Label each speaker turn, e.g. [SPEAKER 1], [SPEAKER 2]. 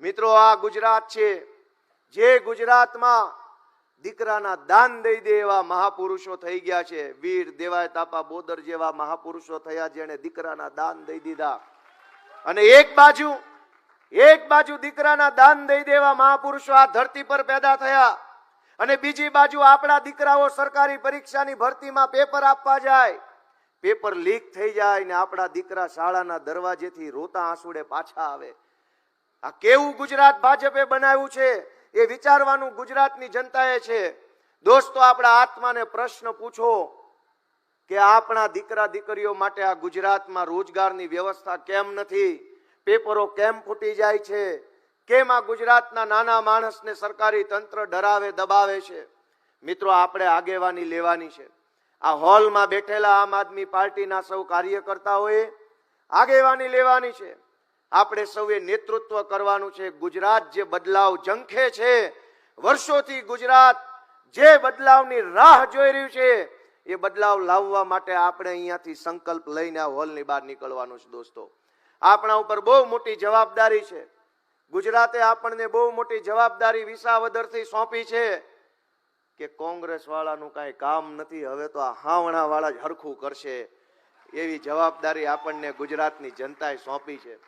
[SPEAKER 1] મિત્રો, આ ગુજરાત છે, જે ગુજરાતમાં દીકરાના દાન દઈ દે એવા મહાપુરુષો થઈ ગયા છે. વીર દેવાય તાપા બોદર જેવા મહાપુરુષો થયા જેને દીકરાના દાન દઈ દીધા. અને એક બાજુ દીકરાના દાન દઈ દેવા મહાપુરુષો આ ધરતી પર પેદા થયા, અને બીજી બાજુ આપણા દીકરાઓ સરકારી પરીક્ષાની ભરતીમાં પેપર આપવા જાય, પેપર લીક થઈ જાય ને આપણા દીકરા શાળાના દરવાજેથી રોતા આંસુડે પાછા આવે. આ કેવું ગુજરાત ભાજપે બનાવ્યું છે એ વિચારવાનું ગુજરાતની જનતાએ છે. દોસ્તો, આપણા આત્માને પ્રશ્ન પૂછો કે આપણા દીકરા દીકરીઓ માટે આ ગુજરાતમાં રોજગારની વ્યવસ્થા કેમ નથી? પેપરો કેમ ફૂટી જાય છે? કેમ આ ગુજરાતના નાના માણસને સરકારી તંત્ર ડરાવે દબાવે છે? મિત્રો, આપણે આગેવાની લેવાની છે. આ હોલમાં બેઠેલા આમ આદમી પાર્ટીના સૌ કાર્યકર્તાઓએ આગેવાની લેવાની છે. આપણે સૌએ નેતૃત્વ કરવાનું છે. ગુજરાત જે બદલાવ ઝંખે છે, વર્ષોથી ગુજરાત જે બદલાવની રાહ જોઈ રહ્યું છે, એ બદલાવ લાવવા માટે આપણે અહીંયાથી સંકલ્પ લઈને આ હોલની બહાર નીકળવાનું છે. દોસ્તો, આપણા ઉપર બહુ મોટી જવાબદારી છે. ગુજરાતે આપણને બહુ મોટી જવાબદારી વિસાવદરથી સોંપી છે કે કોંગ્રેસ વાળાનું કાંઈ કામ નથી, હવે તો આ હાવણા વાળા જ હરખું કરશે, એવી જવાબદારી આપણને ગુજરાતની જનતાએ સોંપી છે.